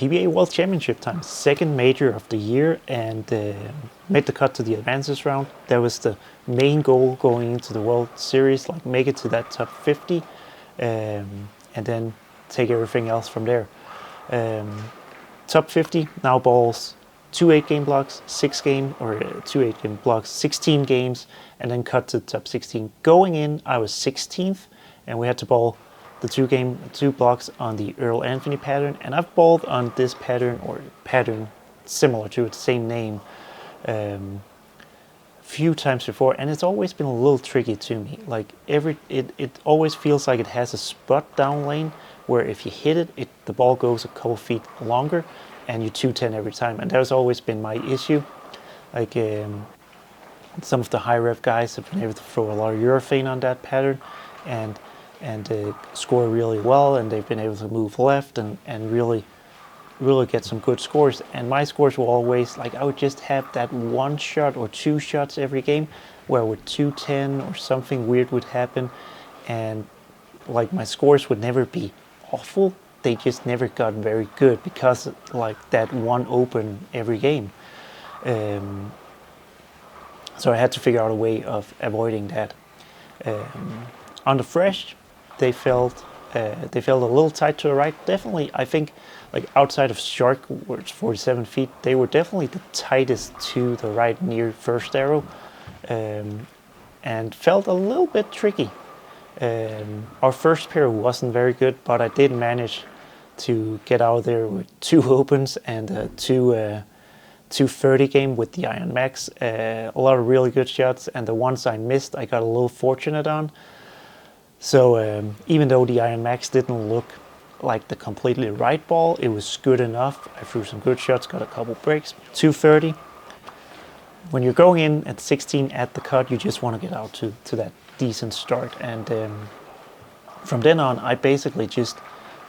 PBA World Championship time, second major of the year, and made the cut to the advances round. That was the main goal going into the World Series, like make it to that top 50, and then take everything else from there. Top 50 now balls 2 8-game blocks, 6-game, or 2 8-game blocks, 16 games, and then cut to the top 16. Going in, I was 16th, and we had to ball the 2 blocks on the Earl Anthony pattern, and I've balled on this pattern or pattern similar to it, same name, few times before, and it's always been a little tricky to me. Like it always feels like it has a spot down lane where if you hit it, the ball goes a couple feet longer, and you 210 every time, and that's always been my issue. Like some of the high rev guys have been able to throw a lot of urethane on that pattern, and score really well, and they've been able to move left and really get some good scores. And my scores were always like, I would just have that 1 shot or 2 shots every game where with 210 or something weird would happen, and like my scores would never be awful, they just never got very good because like that one open every game. So I had to figure out a way of avoiding that. On the fresh, they felt a little tight to the right. Definitely, I think, like outside of Shark, where it's 47 feet, they were definitely the tightest to the right near first arrow, and felt a little bit tricky. Our first pair wasn't very good, but I did manage to get out there with 2 opens and 2 30 game with the Iron Max. A lot of really good shots, and the ones I missed, I got a little fortunate on. So even though the Iron Max didn't look like the completely right ball, it was good enough. I threw some good shots, got a couple breaks. 230. When you're going in at 16 at the cut, you just want to get out to that decent start. And from then on, I basically just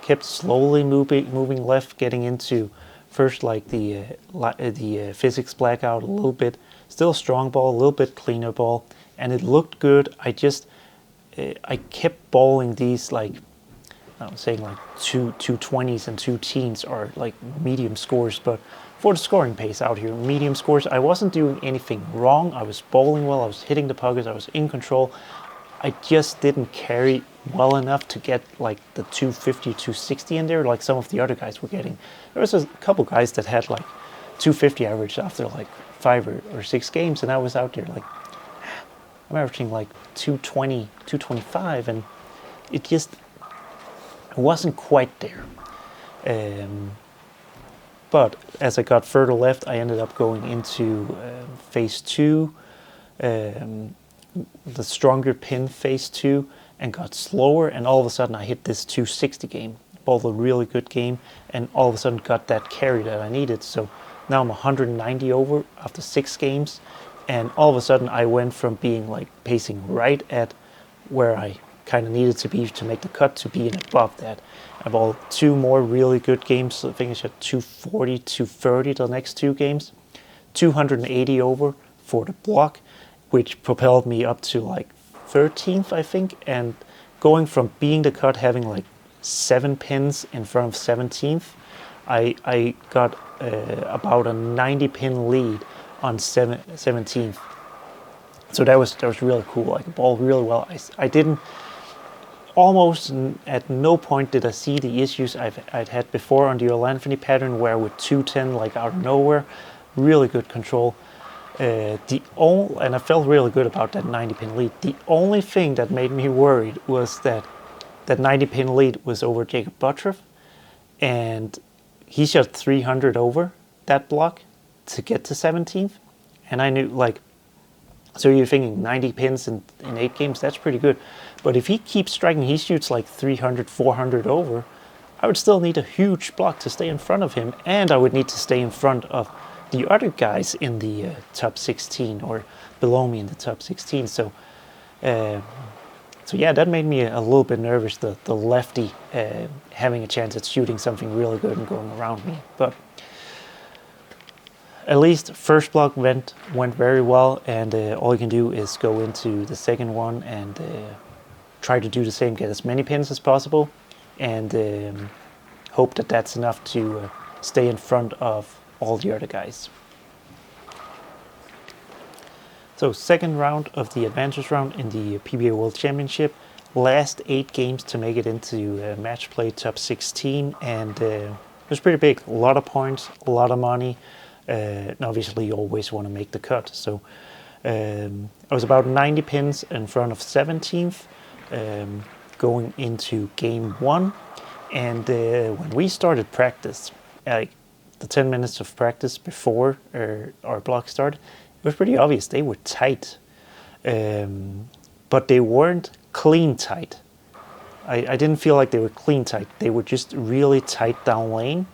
kept slowly moving left, getting into first like the physics blackout a little bit. Still strong ball, a little bit cleaner ball, and it looked good. I kept bowling these, like I'm saying, like 220s and 2 teens are like medium scores, but for the scoring pace out here, medium scores. I wasn't doing anything wrong. I was bowling well. I was hitting the pockets. I was in control. I just didn't carry well enough to get like the 250, 260 in there, like some of the other guys were getting. There was a couple guys that had like 250 average after like 5 or 6 games, and I was out there like, I'm averaging like 220, 225, and it wasn't quite there. But as I got further left, I ended up going into phase 2, the stronger pin phase 2, and got slower, and all of a sudden I hit this 260 game, bowled a really good game, and all of a sudden got that carry that I needed. So now I'm 190 over after 6 games, and all of a sudden I went from being like pacing right at where I kind of needed to be to make the cut to being above that. I bowled 2 more really good games, so I finished at 240, 230 the next 2 games, 280 over for the block, which propelled me up to like 13th, I think, and going from being the cut, having like 7 pins in front of 17th, I got about a 90 pin lead on 17th. So that was really cool. I bowled really well. I didn't, almost at no point did I see the issues I'd had before on the Earl Anthony pattern, where with 210 like out of nowhere, really good control. And I felt really good about that 90 pin lead. The only thing that made me worried was that 90 pin lead was over Jacob Buttroff, and he shot 300 over that block to get to 17th, and I knew, like, so you're thinking 90 pins in 8 games, that's pretty good. But if he keeps striking, he shoots like 300, 400 over, I would still need a huge block to stay in front of him, and I would need to stay in front of the other guys in the top 16 or below me in the top 16. So yeah, that made me a little bit nervous, the lefty having a chance at shooting something really good and going around me. But at least first block went very well, and all you can do is go into the second one and try to do the same, get as many pins as possible, and hope that that's enough to stay in front of all the other guys. So second round of the advantage round in the PBA World Championship. Last 8 games to make it into match play top 16, and it was pretty big. A lot of points, a lot of money. And obviously you always want to make the cut. So I was about 90 pins in front of 17th going into game 1. And when we started practice, like the 10 minutes of practice before our block started, it was pretty obvious they were tight. But they weren't clean tight. I didn't feel like they were clean tight. They were just really tight down lane.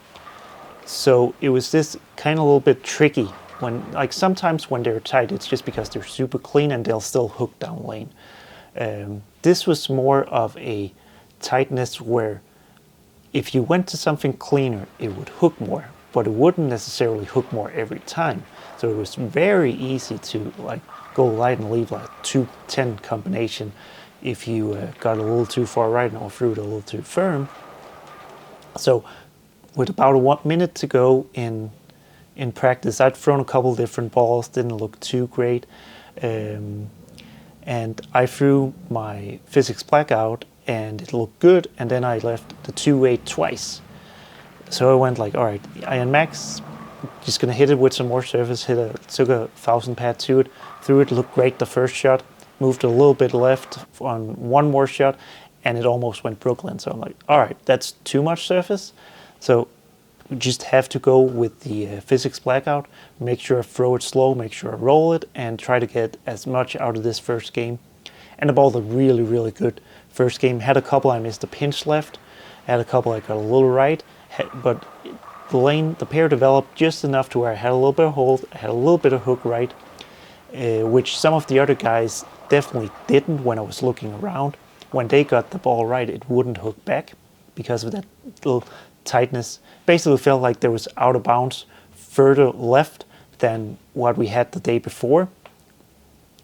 So it was this kind of a little bit tricky. When, like, sometimes when they're tight, it's just because they're super clean and they'll still hook down lane. This was more of a tightness where if you went to something cleaner, it would hook more, but it wouldn't necessarily hook more every time. So it was very easy to like go light and leave like 2-10 combination if you got a little too far right or threw it a little too firm. So with about 1 minute to go in practice, I'd thrown a couple different balls, didn't look too great. And I threw my physics blackout and it looked good, and then I left the 2-8 twice. So I went like, all right, Iron Max, just gonna hit it with some more surface, took a 1000 pad to it, threw it, looked great the first shot, moved a little bit left on one more shot, and it almost went Brooklyn. So I'm like, all right, that's too much surface. So we just have to go with the physics blackout, make sure I throw it slow, make sure I roll it, and try to get as much out of this first game. And the ball was really, really good first game. Had a couple I missed a pinch left, had a couple I got a little right, but the pair developed just enough to where I had a little bit of hold, I had a little bit of hook right, which some of the other guys definitely didn't when I was looking around. When they got the ball right, it wouldn't hook back because of that little tightness. Basically felt like there was out of bounds further left than what we had the day before.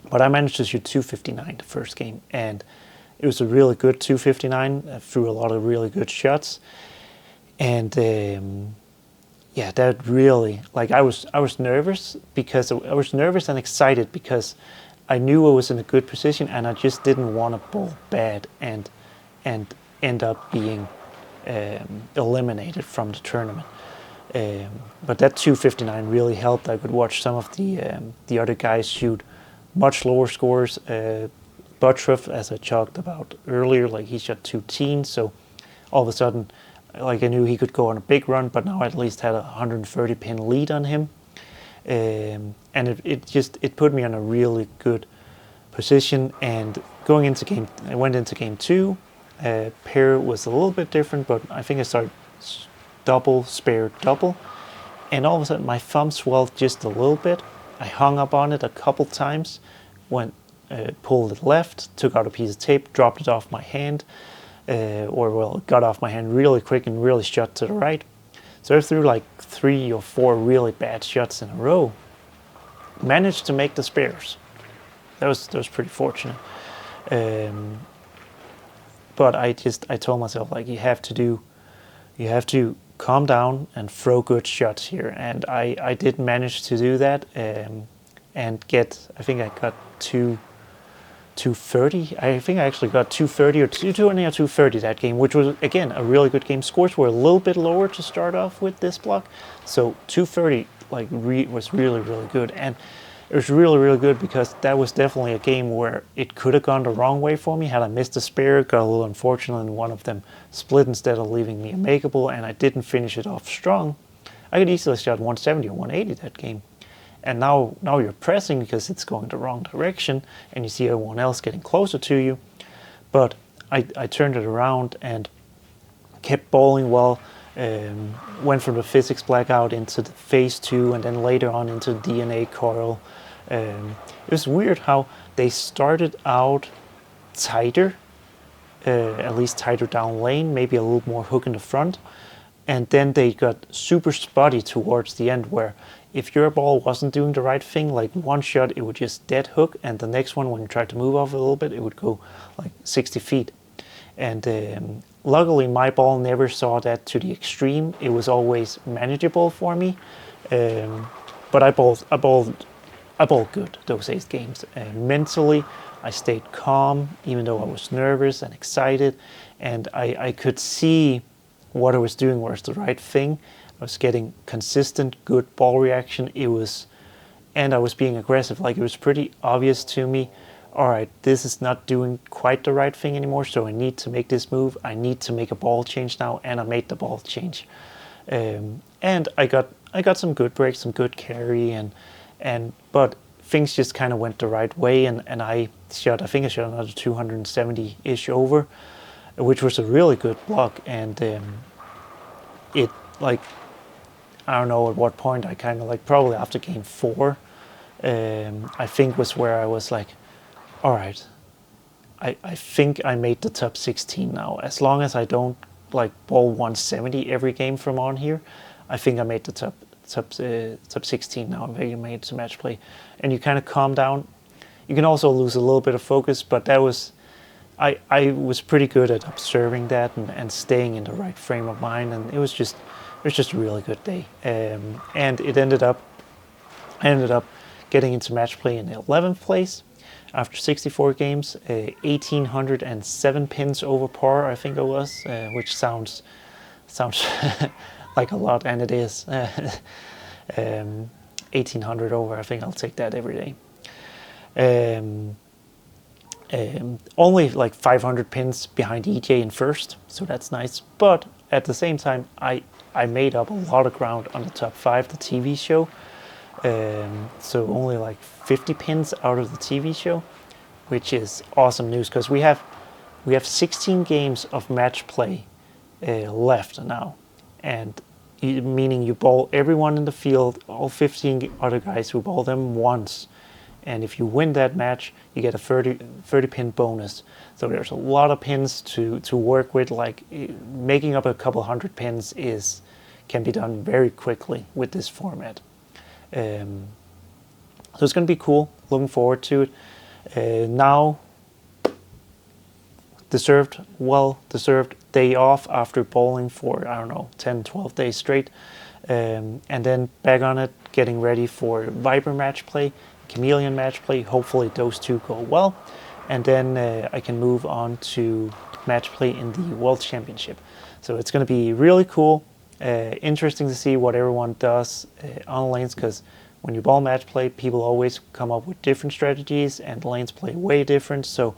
But I managed to shoot 259 the first game, and it was a really good 259. I threw a lot of really good shots, and yeah, that really, like, I was nervous because I was nervous and excited because I knew I was in a good position, and I just didn't want to bowl bad and end up being eliminated from the tournament. But that 259 really helped. I could watch some of the other guys shoot much lower scores. Buttroff, as I talked about earlier, like he shot 2 teens, so all of a sudden, like I knew he could go on a big run, but now I at least had a 130 pin lead on him, and it put me in a really good position. And I went into game 2. Pair was a little bit different, but I think I started double, spare, double, and all of a sudden my thumb swelled just a little bit. I hung up on it a couple times, pulled it left, took out a piece of tape, dropped it off my hand, it got off my hand really quick and really shot to the right. So I threw like 3 or 4 really bad shots in a row. Managed to make the spares. That was pretty fortunate. But I told myself, like, you have to calm down and throw good shots here, and I did manage to do that, and I think I got 230. I think I actually got 230 or 220 or 230 that game, which was again a really good game. Scores were a little bit lower to start off with this block, so 230 was really, really good. And it was really, really good because that was definitely a game where it could have gone the wrong way for me. Had I missed a spare, got a little unfortunate, and one of them split instead of leaving me a makeable, and I didn't finish it off strong, I could easily shot 170 or 180 that game. And now you're pressing because it's going the wrong direction, and you see everyone else getting closer to you. But I turned it around and kept bowling well. Went from the physics blackout into the phase 2, and then later on into DNA coil. It was weird how they started out tighter, at least tighter down lane, maybe a little more hook in the front, and then they got super spotty towards the end, where if your ball wasn't doing the right thing, like one shot it would just dead hook, and the next one, when you tried to move off a little bit, it would go like 60 feet. And luckily my ball never saw that to the extreme. It was always manageable for me. But I bowled good those 8 games. Mentally, I stayed calm, even though I was nervous and excited, and I could see what I was doing was the right thing. I was getting consistent, good ball reaction. And I was being aggressive. Like, it was pretty obvious to me, all right, this is not doing quite the right thing anymore, so I need to make this move. I need to make a ball change now, and I made the ball change. And I got some good breaks, some good carry, but things just kind of went the right way, and I think I shot another 270-ish over, which was a really good block, and it, like, I don't know at what point, I kind of, like, probably after game 4, I think was where I was like, all right, I think I made the top 16 now. As long as I don't, like, bowl 170 every game from on here, I think I made the top 16 now. I think I made some match play, and you kind of calm down. You can also lose a little bit of focus, but I was pretty good at observing that and staying in the right frame of mind, and it was just a really good day. And I ended up getting into match play in the 11th place after 64 games, 1,807 pins over par, I think it was, which sounds like a lot, and it is. 1,800 over, I think I'll take that every day. Only like 500 pins behind EJ in first, so that's nice. But at the same time, I made up a lot of ground on the top 5, the TV show. So only like 50 pins out of the TV show, which is awesome news, because we have 16 games of match play left now, and meaning you bowl everyone in the field, all 15 other guys who bowl them once, and if you win that match, you get a 30 pin bonus. So there's a lot of pins to work with. Like, making up a couple hundred pins can be done very quickly with this format. So it's going to be cool. Looking forward to it. Now, well-deserved day off after bowling for, I don't know, 10, 12 days straight. And then back on it, getting ready for Viper match play, Chameleon match play. Hopefully those two go well. And then I can move on to match play in the World Championship. So it's going to be really cool. Interesting to see what everyone does on lanes, because when you ball match play, people always come up with different strategies, and lanes play way different. So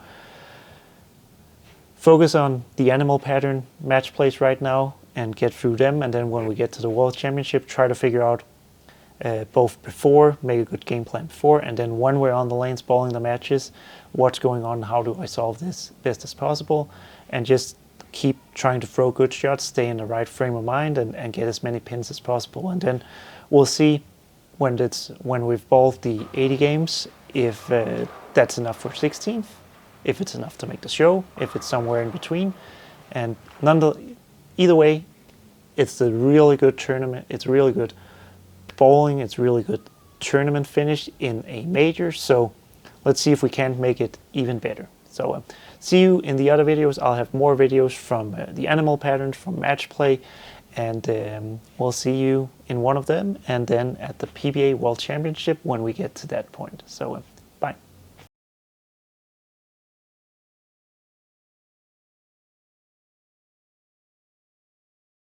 focus on the animal pattern match plays right now and get through them, and then when we get to the World Championship, try to figure out both before, make a good game plan before, and then when we're on the lanes balling the matches, what's going on, how do I solve this best as possible, and just keep trying to throw good shots, stay in the right frame of mind, and get as many pins as possible. And then we'll see when we've bowled the 80 games if that's enough for 16th, if it's enough to make the show, if it's somewhere in between. And either way, it's a really good tournament. It's really good bowling. It's really good tournament finish in a major. So let's see if we can't make it even better. So see you in the other videos. I'll have more videos from the animal patterns, from match play, and we'll see you in one of them, and then at the PBA World Championship when we get to that point. So